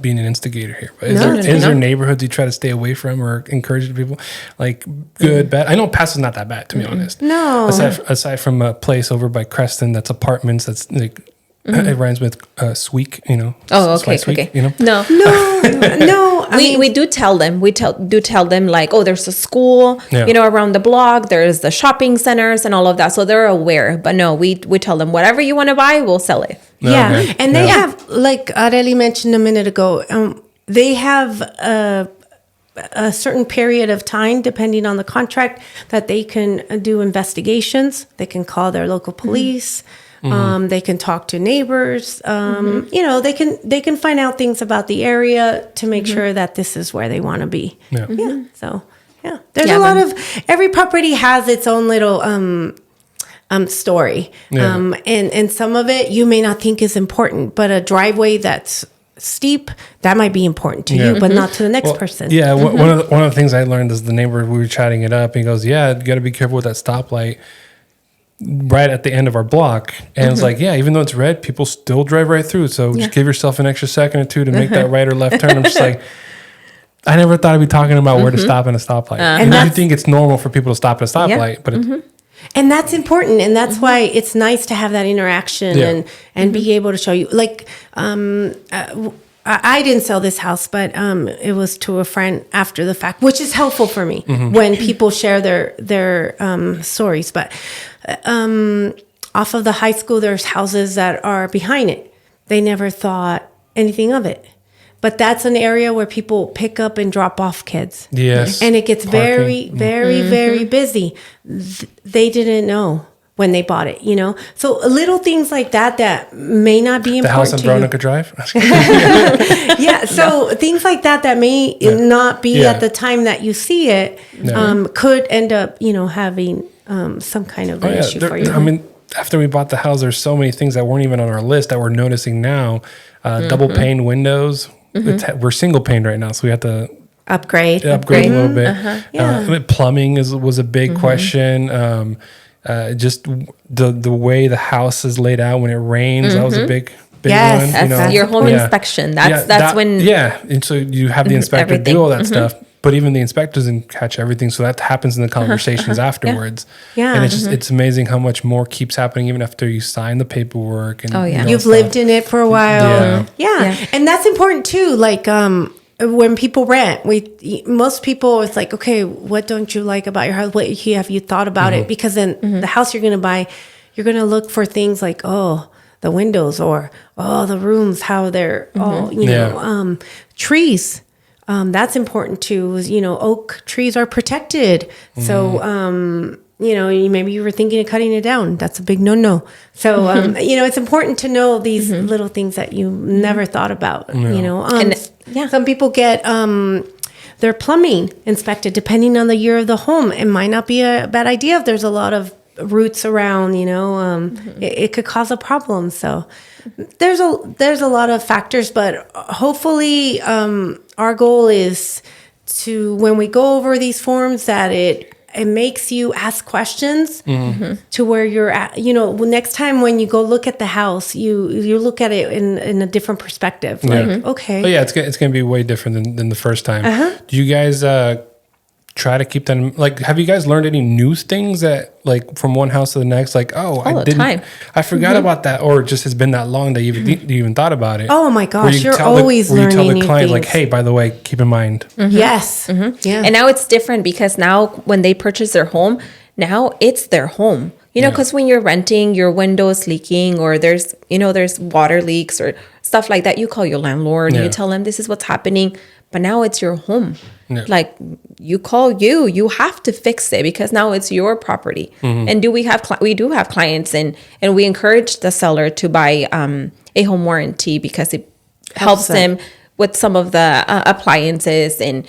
being an instigator here, but is there neighborhoods you try to stay away from or encourage people, good, bad? I know Paso's not that bad, to be honest. No. Aside from a place over by Creston that's apartments, that's it rhymes with Sweek, Oh, okay, Sweek, okay. No. We do tell them. We tell them there's a school, around the block. There's the shopping centers and all of that, so they're aware. But no, we tell them whatever you want to buy, we'll sell it. Yeah, okay. And they have, like Areli mentioned a minute ago, they have a certain period of time, depending on the contract, that they can do investigations. They can call their local police. They can talk to neighbors. They can find out things about the area to make sure that this is where they want to be. So there's a lot of, every property has its own little story. And some of it you may not think is important, but a driveway that's steep, that might be important to you, but not to the next person. Yeah, one of the things I learned is the neighbor, we were chatting it up, and he goes, you got to be careful with that stoplight. right at the end of our block. And it's like, yeah, even though it's red, people still drive right through. So just give yourself an extra second or two to make that right or left turn. I'm just like, I never thought I'd be talking about where to stop in a stoplight. And you think it's normal for people to stop at a stoplight, but it's... And that's important, and that's why it's nice to have that interaction and be able to show you. Like, I didn't sell this house, but it was to a friend after the fact, which is helpful for me when people share their stories. But off of the high school, there's houses that are behind it. They never thought anything of it. But that's an area where people pick up and drop off kids. Yes. And it gets very, very, very busy. They didn't know when they bought it, you know? So little things like that may not be important to you. The house on Veronica Drive? Yeah, so things like that may not be at the time that you see it, could end up, you know, having some kind of an issue for you. I mean, after we bought the house, there's so many things that weren't even on our list that we're noticing now. Double pane windows. We're single pane right now, so we have to upgrade a little bit. I mean, plumbing was a big question. Just the way the house is laid out when it rains, that was a big one. That's your home inspection. That's when and so you have the inspector do all that stuff. But even the inspectors didn't catch everything, so that happens in the conversations afterwards. And it's amazing how much more keeps happening even after you sign the paperwork. And you've lived in it for a while. And that's important too. Like when people rent, most people, it's like, okay, what don't you like about your house? What have you thought about it? Because then the house you're going to buy, you're going to look for things like, the windows or the rooms, how they're all, you know, trees. That's important too. You know, oak trees are protected. So, you know, maybe you were thinking of cutting it down. That's a big no-no. So, you know, it's important to know these little things that you never thought about, you know. Some people get their plumbing inspected depending on the year of the home. It might not be a bad idea if there's a lot of roots around, you know, it could cause a problem. So there's a lot of factors, but hopefully our goal is to, when we go over these forms, that it makes you ask questions to where you're at. You know, next time when you go look at the house, you look at it in a different perspective. Like, okay. Oh, yeah, it's going to be way different than the first time. Do you guys try to keep them, like, have you guys learned any new things that, like, from one house to the next, like, I forgot about that, or it just has been that long that you even thought about it? Oh my gosh, you're always learning new things. You tell the client, like, hey, by the way, keep in mind. Yes. Yeah. And now it's different because now when they purchase their home, now it's their home. You know, because when you're renting, your window's leaking, or there's water leaks or stuff like that, you call your landlord and you tell them this is what's happening. But now it's your home. Like, you you have to fix it because now it's your property. And we do have clients, and we encourage the seller to buy a home warranty because it helps them with some of the appliances and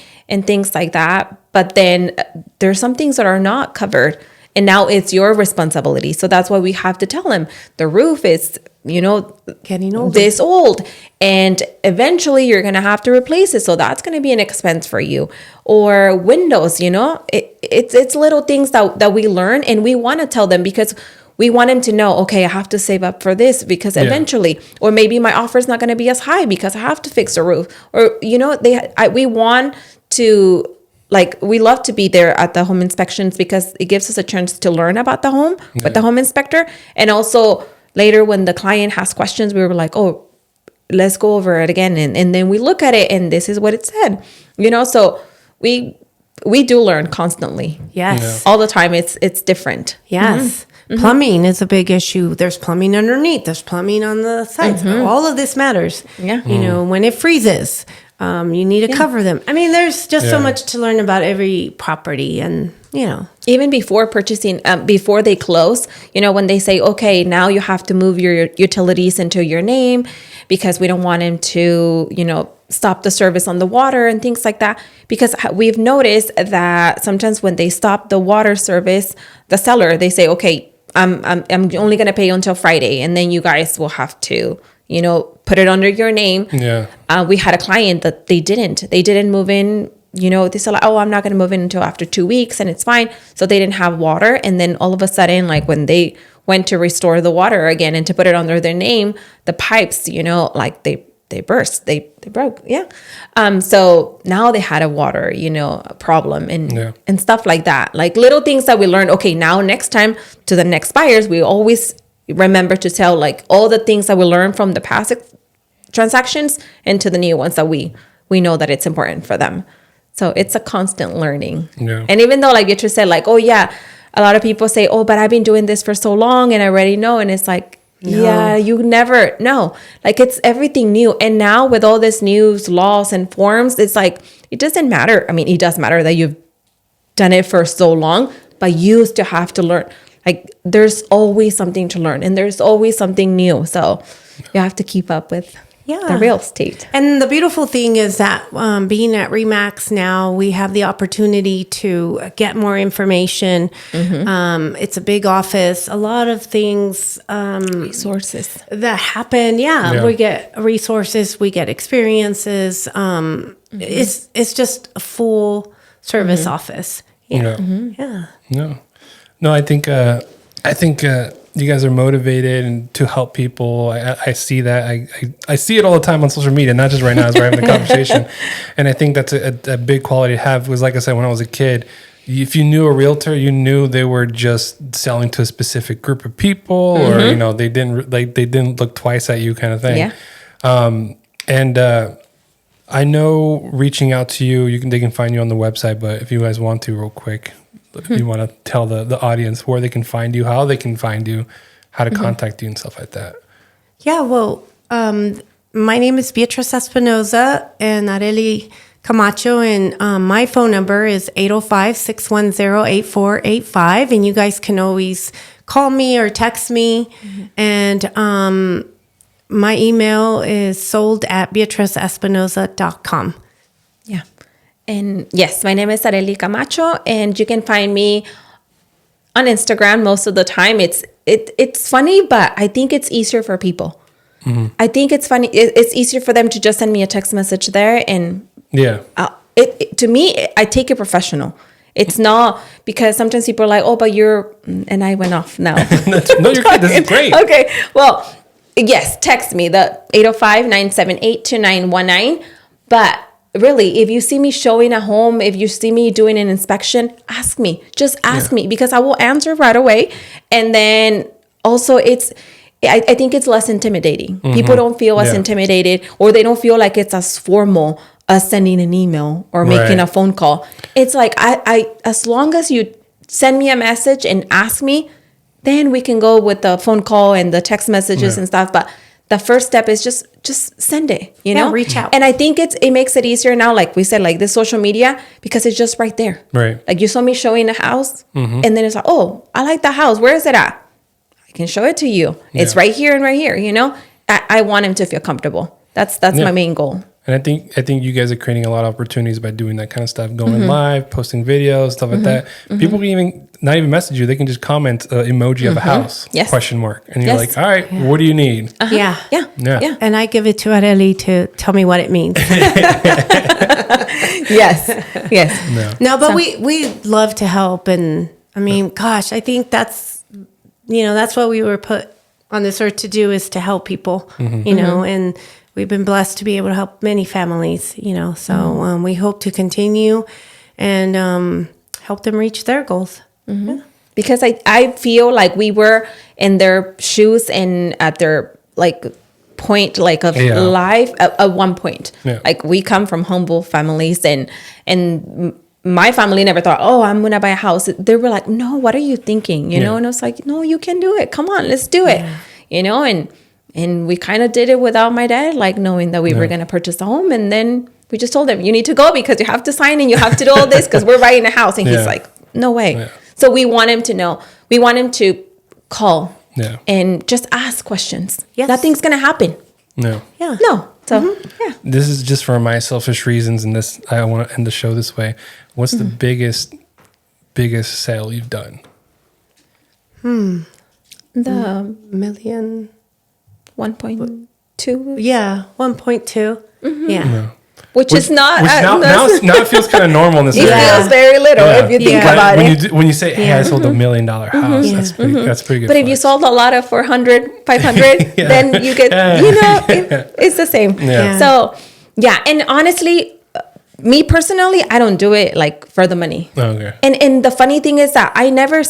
things like that. But then there's some things that are not covered, and now it's your responsibility. So that's why we have to tell them the roof is, you know, getting old, this old, and eventually you're going to have to replace it. So that's going to be an expense for you. Or windows, you know, it's little things that we learn, and we want to tell them because we want them to know, okay, I have to save up for this because eventually, or maybe my offer is not going to be as high because I have to fix the roof, or, you know, we want to, like, we love to be there at the home inspections because it gives us a chance to learn about the home with the home inspector. And also later when the client has questions, we were like, oh, let's go over it again. And then we look at it and this is what it said, you know? So we do learn constantly. Yes. All the time. It's different. Yes. Plumbing is a big issue. There's plumbing underneath. There's plumbing on the sides. All of this matters. Yeah. You know, when it freezes, you need to cover them. I mean, there's just so much to learn about every property, and, you know. Even before purchasing, before they close, you know, when they say, okay, now you have to move your utilities into your name because we don't want him to, you know, stop the service on the water and things like that. Because we've noticed that sometimes when they stop the water service, the seller, they say, okay, I'm only going to pay you until Friday, and then you guys will have to, you know, put it under your name. Yeah. We had a client that they didn't move in they said, like, oh, I'm not going to move in until after 2 weeks and it's fine. So they didn't have water. And then all of a sudden, like when they went to restore the water again and to put it under their name, the pipes, like they burst, they broke. Yeah. So now they had a water, a problem and stuff like that. Like little things that we learned. Okay, now next time to the next buyers, we always remember to tell like all the things that we learned from the past transactions and to the new ones that we know that it's important for them. So it's a constant learning. Yeah. And even though like Beatriz said, like, oh yeah, a lot of people say, oh, but I've been doing this for so long and I already know. And it's like, yeah, you never know. Like it's everything new. And now with all this news, laws and forms, it's like, it doesn't matter. I mean, it does matter that you've done it for so long, but you still have to learn. Like there's always something to learn and there's always something new. So you have to keep up with the real estate. And the beautiful thing is that being at RE/MAX now, we have the opportunity to get more information. It's a big office. A lot of things. Resources. That happen. Yeah. We get resources. We get experiences. It's just a full service office. Yeah. No, I think you guys are motivated and to help people. I see that. I see it all the time on social media, not just right now as we're having the conversation. And I think that's a big quality to have. Was like I said, when I was a kid, if you knew a realtor, you knew they were just selling to a specific group of people, or they didn't look twice at you, kind of thing. Yeah. I know reaching out to you, they can find you on the website. But if you guys want to, real quick. If you want to tell the audience where they can find you, how they can find you, how to contact you and stuff like that. Yeah, well, my name is Beatriz Espinoza and Areli Camacho, and my phone number is 805-610-8485, and you guys can always call me or text me, and my email is sold@beatrizespinoza.com. Yeah. And yes, my name is Areli Camacho, and you can find me on Instagram most of the time. It's funny, but I think it's easier for people. I think it's funny. It's easier for them to just send me a text message there, and to me, I take it professional. It's not because sometimes people are like, oh, but you're, and I went off now. No, you're good. This is great. Okay, well, yes, text me the 805-978-2919, but really, if you see me showing a home, if you see me doing an inspection, ask me. Just ask me, because I will answer right away. And then also I think it's less intimidating. People don't feel as intimidated, or they don't feel like it's as formal as sending an email or making a phone call. It's like, I as long as you send me a message and ask me, then we can go with the phone call and the text messages and stuff. But the first step is just send it, reach out. And I think it makes it easier now, like we said, like this social media, because it's just right there. Right. Like you saw me showing a house, and then it's like, oh, I like the house. Where is it at? I can show it to you. It's right here and right here, I want him to feel comfortable. That's my main goal. And I think you guys are creating a lot of opportunities by doing that kind of stuff, going live, posting videos, stuff like that. People can not even message you; they can just comment emoji of a house, question mark, and you're like, all right, what do you need? Yeah. And I give it to Areli to tell me what it means. Yes. No, but we love to help, and I mean, gosh, I think that's what we were put on this earth to do, is to help people, and we've been blessed to be able to help many families, so we hope to continue and help them reach their goals. Yeah. Because I feel like we were in their shoes and at their point of life at one point. Like we come from humble families, and my family never thought, oh, I'm gonna buy a house. They were like, no, what are you thinking? And I was like, no, you can do it. Come on, let's do it. And we kind of did it without my dad, like knowing that we were gonna purchase a home, and then we just told him, you need to go because you have to sign and you have to do all this because we're buying a house. And he's like, no way. Yeah. So we want him to know. We want him to call and just ask questions. Yes. Nothing's going to happen. No. Yeah. No. So, This is just for my selfish reasons, and I want to end the show this way. What's the biggest sale you've done? The million. 1.2. Yeah, 1.2. Yeah. which is not. Now it feels kind of normal in this. It feels very little if you think about it. When you say, "Hey, I sold $1 million house," that's pretty good. But if you sold a lot of 400, 500, then you get, it's the same. Yeah. So, and honestly, me personally, I don't do it like for the money. Okay. And the funny thing is that I never,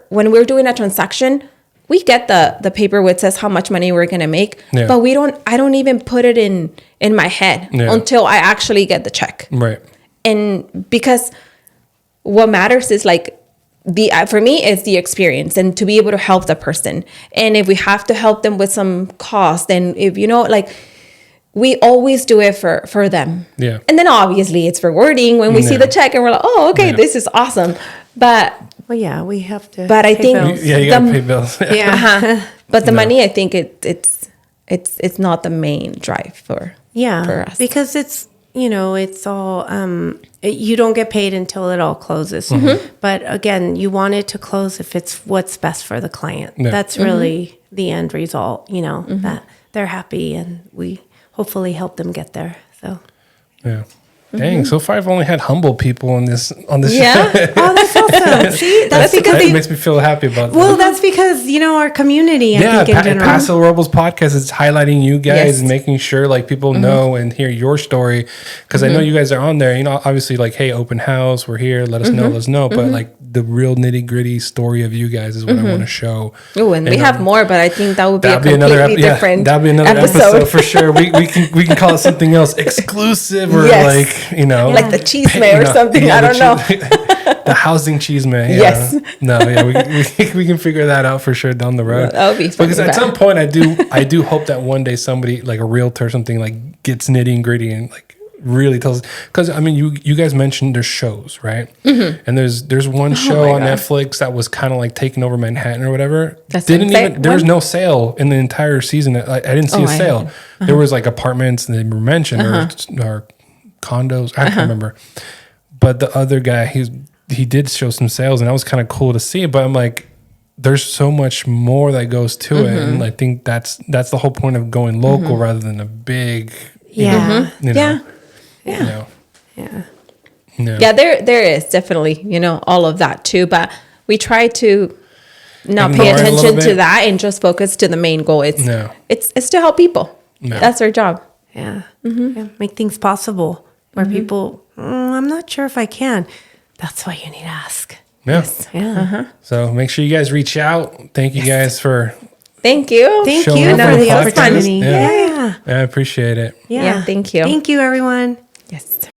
when we're doing a transaction, we get the paper which says how much money we're gonna make, but I don't even put it in my head until I actually get the check. Right. And because what matters is like for me it's the experience and to be able to help the person. And if we have to help them with some cost, then if like we always do it for them. Yeah. And then obviously it's rewarding when we see the check and we're like, oh, okay, this is awesome. But we have to. But I think bills. You gotta pay bills. But the money, I think it's not the main drive for us, because it's it's all you don't get paid until it all closes. But again, you want it to close if it's what's best for the client. That's really the end result. That they're happy and we hopefully help them get there. So Dang, so far I've only had humble people on this show. Oh, that's awesome. See, that's because it makes me feel happy about that. Well, that's because, our community, I think in general. Paso Robles podcast is highlighting you guys and making sure like people know and hear your story. Because I know you guys are on there, obviously like, hey, open house, we're here, let us know. But like the real nitty gritty story of you guys is what I want to show. Oh, and we have more, but I think that would be a completely different that'd be another episode for sure. We can call it something else, exclusive or like, like the chisme or something. I don't know. The housing chisme. Yes. We can figure that out for sure down the road. That would be fun. Because at some point I do hope that one day somebody like a realtor or something like gets nitty and gritty and like really tells, because I mean you guys mentioned there's shows, right? And there's one show on Netflix that was kind of like taking over Manhattan or whatever. There was no sale in the entire season. I didn't see a sale. There was like apartments that were mentioned or condos. I can't remember. But the other guy, he did show some sales, and that was kind of cool to see. But I'm like, there's so much more that goes to it, and I think that's the whole point of going local rather than a big. Yeah. There is definitely all of that too, but we try to not pay attention to that and just focus to the main goal. It's to help people. That's our job. Make things possible where people, I'm not sure if I can. That's why you need to ask. So make sure you guys reach out. Thank you guys for. Thank you. Thank you for the opportunity. I appreciate it. Yeah. Thank you. Thank you, everyone. Yes.